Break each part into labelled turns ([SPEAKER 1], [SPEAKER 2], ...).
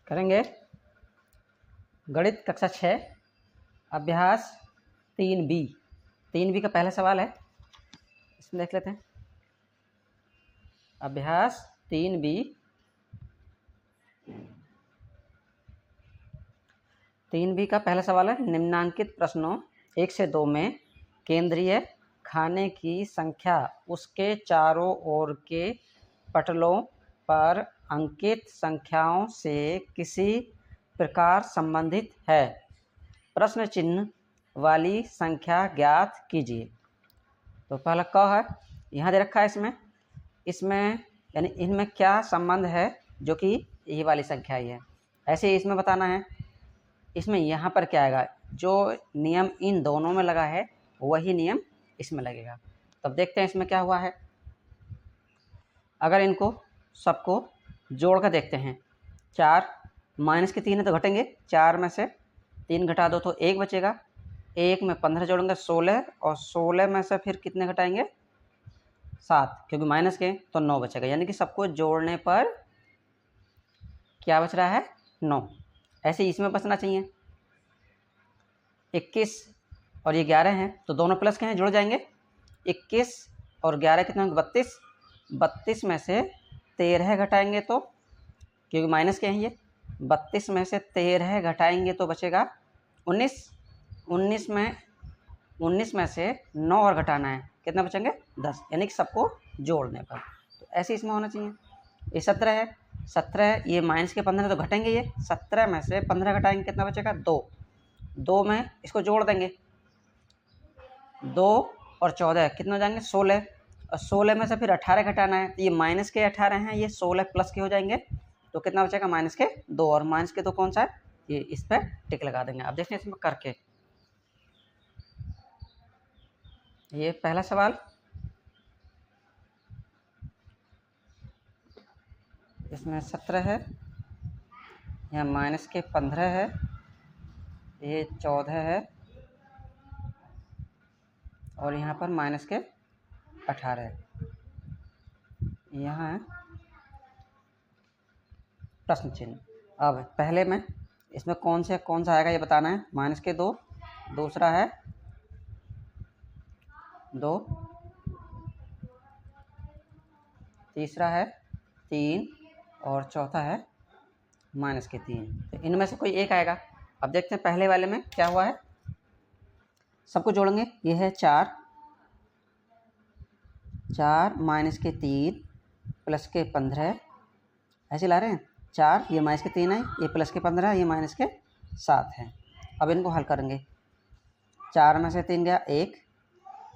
[SPEAKER 1] करेंगे गणित कक्षा 6 अभ्यास 3B। 3B का पहला सवाल है, इसमें देख लेते हैं। अभ्यास 3B। 3B का पहला सवाल है, निम्नांकित प्रश्नों 1 से 2 में केंद्रीय खाने की संख्या उसके चारों ओर के पटलों पर अंकित संख्याओं से किसी प्रकार संबंधित है। प्रश्न चिन्ह वाली संख्या ज्ञात कीजिए। तो पहला क है, यहाँ दे रखा है। इसमें यानी इनमें क्या संबंध है, जो कि ये वाली संख्या ही है, ऐसे ही इसमें बताना है। इसमें यहाँ पर क्या आएगा, जो नियम इन दोनों में लगा है वही नियम इसमें लगेगा। तब देखते हैं इसमें क्या हुआ है। अगर इनको सबको जोड़ कर देखते हैं, 4 माइनस के 3 है तो घटेंगे, 4 में से 3 घटा दो तो 1 बचेगा, 1 में 15 जोड़ेंगे 16, और 16 में से फिर कितने घटाएंगे 7, क्योंकि माइनस के तो 9 बचेगा। यानी कि सबको जोड़ने पर क्या बच रहा है 9। ऐसे ही इसमें बचना चाहिए। 21 और ये 11 हैं तो दोनों प्लस के हैं, जुड़ जाएंगे। 21 और 11 कितने होंगे 32, 32 में से 13 घटाएंगे तो, क्योंकि माइनस के हैं ये, 32 में से 13 घटाएंगे तो बचेगा 19। 19 में से 9 और घटाना है, कितना बचेंगे 10, यानी कि सबको जोड़ने पर। तो ऐसे इसमें होना चाहिए। ये 17 है, 17 ये माइनस के 15 तो घटेंगे, ये 17 में से 15 घटाएंगे कितना बचेगा 2, 2 में इसको जोड़ देंगे, 2 और 14 कितने हो जाएंगे 16, और 16 में से फिर 18 घटाना है। ये माइनस के 18 हैं, ये 16 प्लस के हो जाएंगे, तो कितना बचेगा माइनस के 2, और माइनस के 2 कौन सा है, ये इस पर टिक लगा देंगे। अब देखते हैं इसमें करके। ये पहला सवाल, इसमें 17 है, यहाँ माइनस के 15 है, ये 14 है, और यहाँ पर माइनस के 18 है। यहाँ है प्रश्न चिन्ह। अब पहले में इसमें कौन सा आएगा ये बताना है। माइनस के 2, दूसरा है 2, तीसरा है 3, और चौथा है माइनस के 3। तो इनमें से कोई एक आएगा। अब देखते हैं पहले वाले में क्या हुआ है। सबको जोड़ेंगे, ये है 4 माइनस के 3 प्लस के 15, ऐसे ला रहे हैं। 4 ये माइनस के 3 है, ये प्लस के 15, ये माइनस के 7 है। अब इनको हल करेंगे। 4 में से 3 गया 1,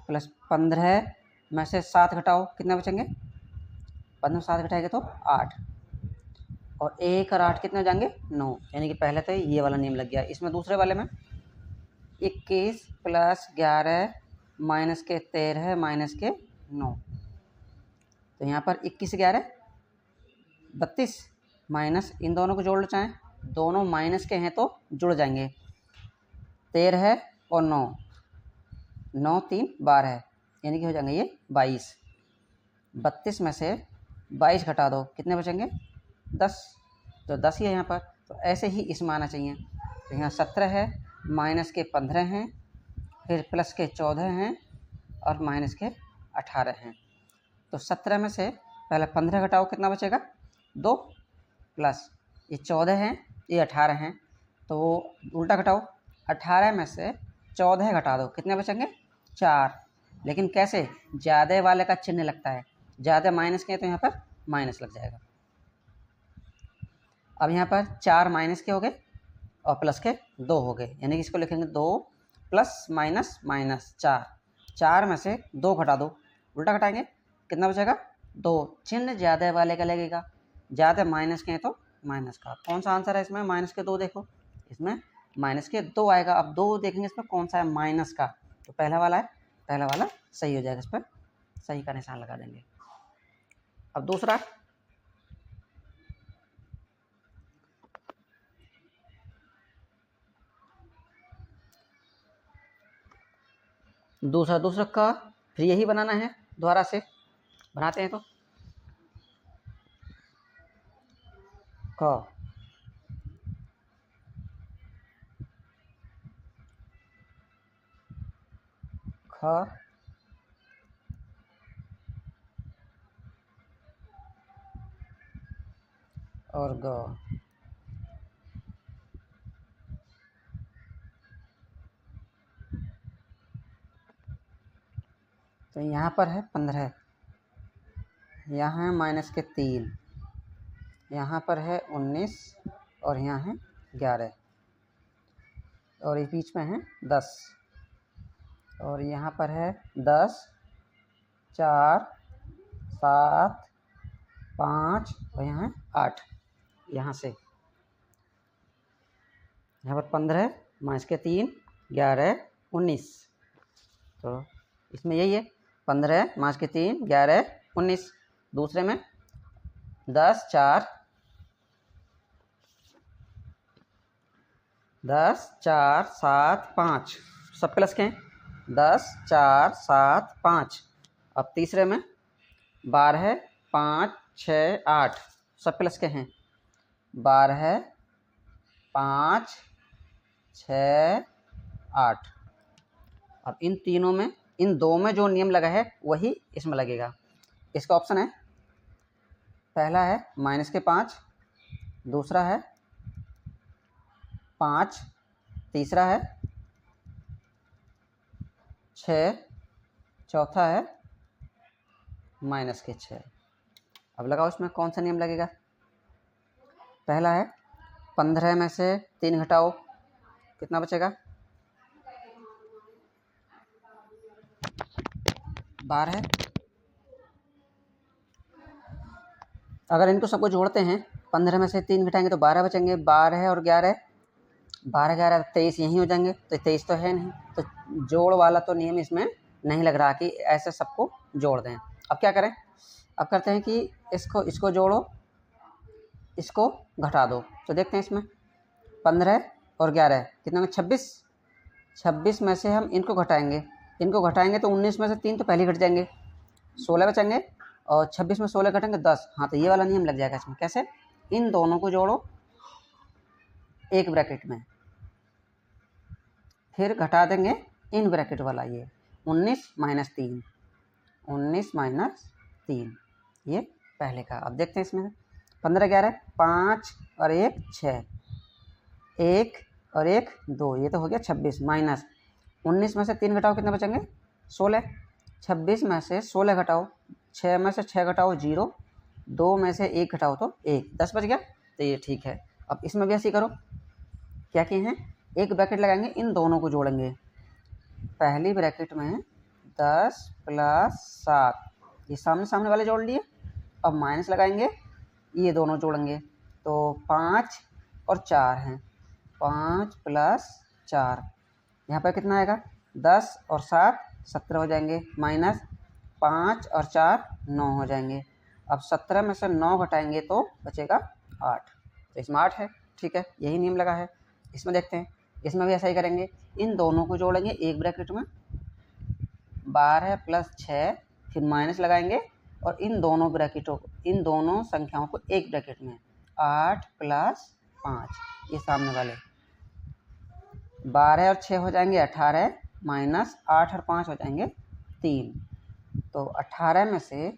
[SPEAKER 1] प्लस 15 में से 7 घटाओ कितने बचेंगे, 15 में 7 घटाएंगे तो 8, और 1 और 8 कितने हो जाएंगे 9, यानी कि पहले तो ये वाला नियम लग गया। इसमें दूसरे वाले में 21 प्लस 11 माइनस के 13 माइनस के 9, तो यहाँ पर 21 11 32, माइनस इन दोनों को जोड़ लो, चाहें दोनों माइनस के हैं तो जुड़ जाएंगे। 13 और 9, 9 3 12, यानी कि हो जाएंगे ये 22। 32 में से 22 घटा दो कितने बचेंगे 10, तो 10 ही है यहाँ पर। तो ऐसे ही इसमें आना चाहिए। तो यहाँ 17 है, माइनस के 15 हैं, फिर प्लस के 14 हैं, और माइनस के 18 हैं। तो 17 में से पहले 15 घटाओ कितना बचेगा 2, प्लस ये 14 हैं, ये 18 हैं, तो उल्टा घटाओ। 18 में से 14 घटा दो कितने बचेंगे 4, लेकिन कैसे, ज़्यादा वाले का चिन्ह लगता है, ज़्यादा माइनस के हैं तो यहाँ पर माइनस लग जाएगा। अब यहाँ पर 4 माइनस के हो गए और प्लस के 2 हो गए, यानी कि इसको लिखेंगे 2 प्लस माइनस माइनस 4। 4 में से 2 घटा दो, उल्टा घटाएंगे कितना बचेगा 2, चिन्ह ज़्यादा वाले का लगेगा, ज़्यादा माइनस के हैं तो माइनस का। कौन सा आंसर है इसमें, माइनस के 2 देखो, इसमें माइनस के 2 आएगा। अब 2 देखेंगे इसमें कौन सा है माइनस का, तो पहला वाला है, पहला वाला सही हो जाएगा, इस पर सही का निशान लगा देंगे। अब दूसरा का फिर यही बनाना है, दोबारा से बनाते हैं। तो क ख और ग। तो यहाँ पर है 15, यहाँ है -3, यहाँ पर है 19 और यहाँ है 11 और इस बीच में है 10 और यहाँ पर है 10, 4, 7, 5 और यहाँ है 8। यहाँ से यहाँ पर 15 -3, 11, 19। तो इसमें यही है 15 -3, 11, 19। दूसरे में 10, 4, 7, 5 सब प्लस के हैं। 10, 4, 7, 5। अब तीसरे में 12, 5, 6, 8 सब प्लस के हैं। 12, 5, 6, 8। अब इन तीनों में, इन दो में जो नियम लगा है वही इसमें लगेगा। इसका ऑप्शन है, पहला है -5, दूसरा है 5, तीसरा है 6, चौथा है -6। अब लगाओ इसमें कौन सा नियम लगेगा। पहला है 15 में से 3 घटाओ, कितना बचेगा 12। अगर इनको सबको जोड़ते हैं 15 में से 3 घटाएंगे तो 12 बचेंगे। 12 और 11, 12, 11, 23 यहीं हो जाएंगे। तो 23 तो है नहीं, तो जोड़ वाला तो नियम इसमें नहीं लग रहा कि ऐसे सबको जोड़ दें। अब क्या करें, अब करते हैं कि इसको जोड़ो, इसको घटा दो। तो देखते हैं इसमें 15 और 11 कितना में 26। 26 में से हम इनको घटाएंगे तो 19 में से 3 तो पहले घट जाएंगे, 16 बचेंगे और 26 में 16 घटेंगे 10। हाँ, तो ये वाला नियम लग जाएगा इसमें। कैसे, इन दोनों को जोड़ो एक ब्रैकेट में, फिर घटा देंगे इन ब्रैकेट वाला ये 19 -3, 19 -3, ये पहले का। अब देखते हैं इसमें 15, 11, 5 और 1, 6, 1 और 1, 2, ये तो हो गया 26। माइनस 19 में से 3 घटाओ, कितने बचेंगे 16। 26 में से 16 घटाओ, 6 में से 6 घटाओ 0, 2 में से 1 घटाओ तो 1, 10 बच गया। तो ये ठीक है। अब इसमें भी ऐसे करो, क्या किए हैं, एक ब्रैकेट लगाएंगे, इन दोनों को जोड़ेंगे। पहली ब्रैकेट में 10 + 7, ये सामने वाले जोड़ लिए। अब माइनस लगाएंगे, ये दोनों जोड़ेंगे तो 5 और 4 हैं। 5 + 4, यहाँ पर कितना आएगा 10 और 7 17 हो जाएंगे। माइनस 5 और 4 9 हो जाएंगे। अब 17 में से 9 घटाएंगे तो बचेगा 8। तो इसमें 8 है, ठीक है, यही नियम लगा है। इसमें देखते हैं, इसमें भी ऐसा ही करेंगे, इन दोनों को जोड़ेंगे एक ब्रैकेट में, 12 + 6, फिर माइनस लगाएंगे और इन दोनों संख्याओं को एक ब्रैकेट में, 8 + 5, ये सामने वाले 12 और 6 हो जाएंगे 18, माइनस 8 और 5 हो जाएंगे 3। तो 18 में से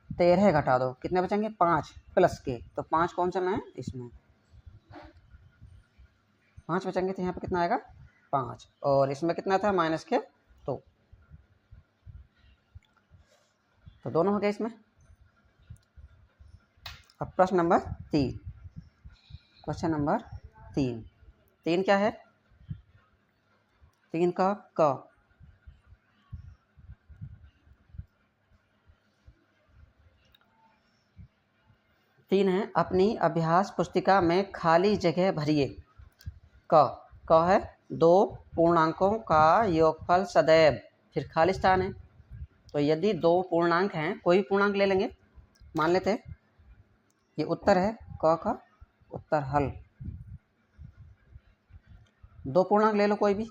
[SPEAKER 1] 13 घटा दो, कितने बचेंगे 5 प्लस के। तो 5 कौन से में है, इसमें 5 बचेंगे। तो यहाँ पे कितना आएगा 5, और इसमें कितना था माइनस के 2। तो दोनों हो गए इसमें। अब प्रश्न नंबर 3, क्वेश्चन नंबर 3 क्या है, 3 का क। तीन है, अपनी अभ्यास पुस्तिका में खाली जगह भरिए। क है 2 पूर्णांकों का योगफल सदैव, फिर खाली स्थान है। तो यदि 2 पूर्णांक हैं, कोई भी पूर्णांक ले लेंगे, मान लेते हैं ये उत्तर है, क का उत्तर हल। 2 पूर्णांक ले लो कोई भी,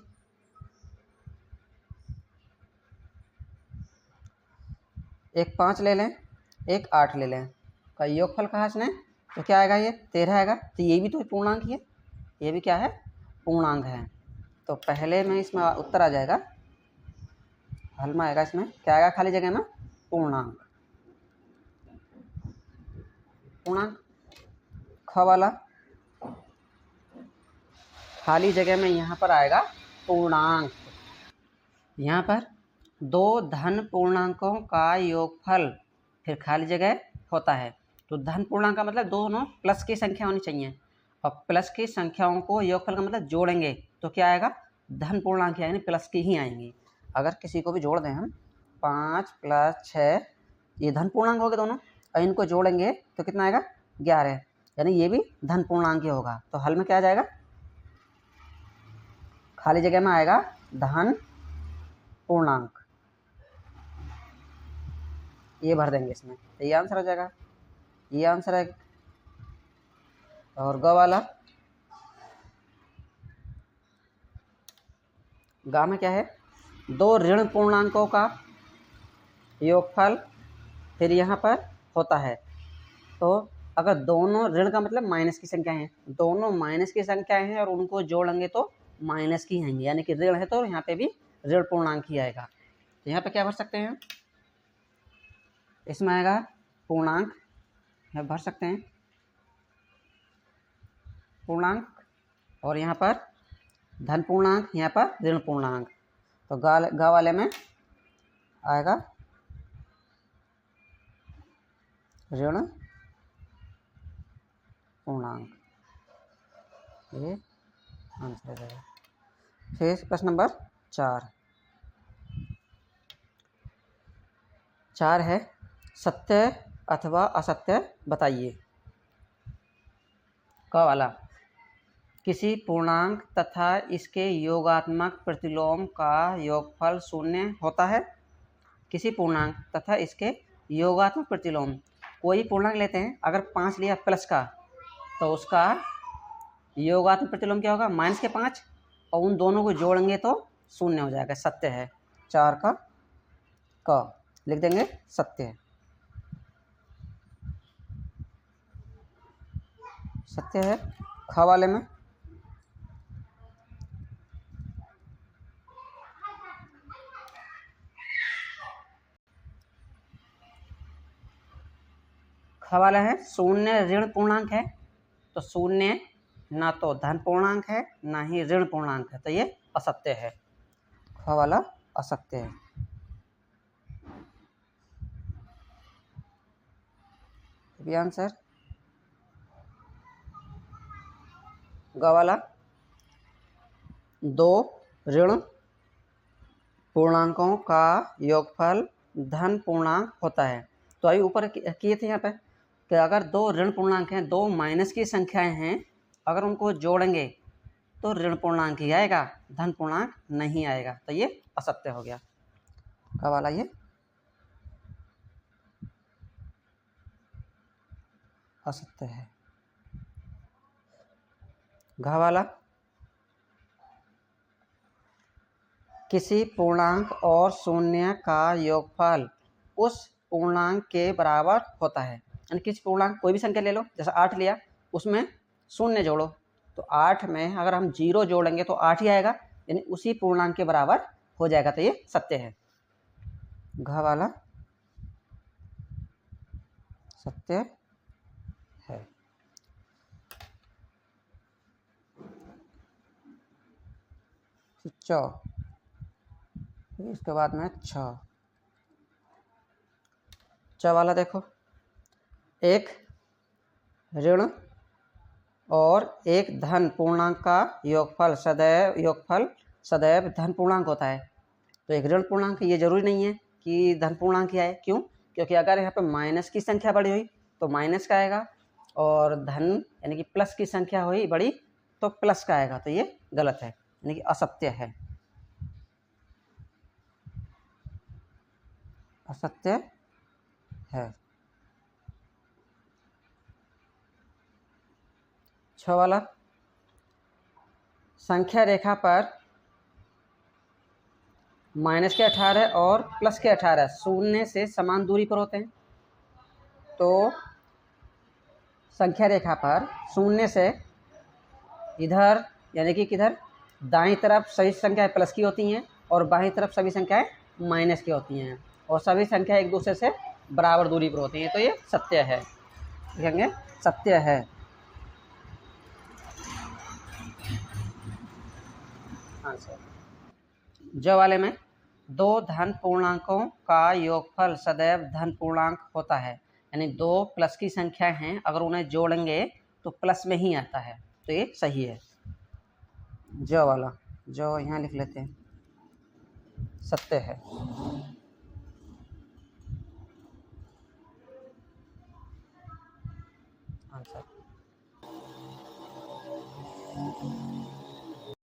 [SPEAKER 1] एक 5 ले लें, एक 8 ले लें, का योगफल कहा इसने, तो क्या आएगा ये 13 आएगा। तो ये भी तो पूर्णांक ही है, ये भी क्या है पूर्णांक है। तो पहले में इसमें उत्तर आ जाएगा हल में आएगा, इसमें क्या आएगा खाली जगह में? पूर्णांक। पूर्णांक। ख वाला खाली जगह में यहाँ पर आएगा पूर्णांक। यहाँ पर दो धन पूर्णांकों का योगफल फिर खाली जगह होता है। तो धन पूर्णांक का मतलब दोनों प्लस की संख्या होनी चाहिए, और प्लस की संख्याओं को योगफल का मतलब जोड़ेंगे तो क्या आएगा? धन पूर्णांक यानी प्लस की ही आएंगी। अगर किसी को भी जोड़ दें हम 5 + 6, ये धन पूर्णांक हो गए दोनों, और इनको जोड़ेंगे तो कितना आएगा? 11, यानी ये भी धन पूर्णांक ही होगा। तो हल में क्या आ जाएगा? खाली जगह में आएगा धन पूर्णांक, ये भर देंगे इसमें, तो ये आंसर हो जाएगा। ये आंसर है। और ग वाला, ग में क्या है? दो ऋण पूर्णांकों का योगफल फिर यहाँ पर होता है। तो अगर दोनों ऋण का मतलब माइनस की संख्या है, दोनों माइनस की संख्याएं हैं और उनको जोड़ेंगे तो माइनस की आएंगी, यानी कि ऋण है तो यहाँ पे भी ऋण पूर्णांक ही आएगा। तो यहाँ पे क्या भर सकते हैं? इसमें आएगा पूर्णांक, यहाँ भर सकते हैं पूर्णांक, और यहाँ पर धन पूर्णांक, यहाँ पर ऋण पूर्णांक। तो ग वाले में आएगा ऋण पूर्णांक, ये आंसर हो जाएगा। फिर प्रश्न नंबर 4 है, सत्य अथवा असत्य बताइए। क वाला, किसी पूर्णांक तथा इसके योगात्मक प्रतिलोम का योगफल शून्य होता है। किसी पूर्णांक तथा इसके योगात्मक प्रतिलोम, कोई पूर्णांक लेते हैं, अगर 5 लिया प्लस का तो उसका योगात्मक प्रतिलोम क्या होगा? -5, और उन दोनों को जोड़ेंगे तो शून्य हो जाएगा। सत्य है। 4 का क लिख देंगे सत्य है। सत्य है। ख वाले में ख वाला है शून्य ऋण पूर्णांक है, तो शून्य ना तो धन पूर्णांक है ना ही ऋण पूर्णांक है, तो ये असत्य है। ख वाला असत्य है। भी आंसर। ग वाला, दो ऋण पूर्णांकों का योगफल धन पूर्णांक होता है। तो अभी ऊपर किए थे यहाँ पे कि अगर दो ऋण पूर्णांक हैं, दो माइनस की संख्याएं हैं, अगर उनको जोड़ेंगे तो ऋण पूर्णांक ही आएगा, धन पूर्णांक नहीं आएगा, तो ये असत्य हो गया। का वाला ये असत्य है। घ वाला, किसी पूर्णांक और शून्य का योगफल उस पूर्णांक के बराबर होता है। यानी किसी पूर्णांक कोई भी संख्या ले लो, जैसे 8 लिया, उसमें शून्य जोड़ो तो 8 में अगर हम 0 जोड़ेंगे तो 8 ही आएगा, यानी उसी पूर्णांक के बराबर हो जाएगा, तो ये सत्य है। घ वाला सत्य है। च, इसके बाद में च वाला देखो, एक ऋण और एक धन पूर्णांक का योगफल सदैव धन पूर्णांक होता है। तो एक ऋण पूर्णांक, ये जरूरी नहीं है कि धन पूर्णांक ही आए। क्यों? क्योंकि अगर यहाँ पे माइनस की संख्या बड़ी हुई तो माइनस का आएगा, और धन यानी कि प्लस की संख्या हुई बड़ी तो प्लस का आएगा, तो ये गलत है, यानी कि असत्य है। असत्य है। 6 वाला, संख्या रेखा पर -18 और +18 शून्य से समान दूरी पर होते हैं। तो संख्या रेखा पर शून्य से इधर यानी कि किधर दाईं तरफ सभी संख्याएं प्लस की होती हैं और बाईं तरफ सभी संख्याएं माइनस की होती हैं और सभी संख्या एक दूसरे से बराबर दूरी पर होती हैं, तो ये सत्य है। लिखेंगे सत्य है। आंसर जो वाले में दो धन पूर्णांकों का योगफल सदैव धन पूर्णांक होता है, यानी दो प्लस की संख्या हैं, अगर उन्हें जोड़ेंगे तो प्लस में ही आता है, तो ये सही है। जो वाला जो यहाँ लिख लेते हैं, सत्य है।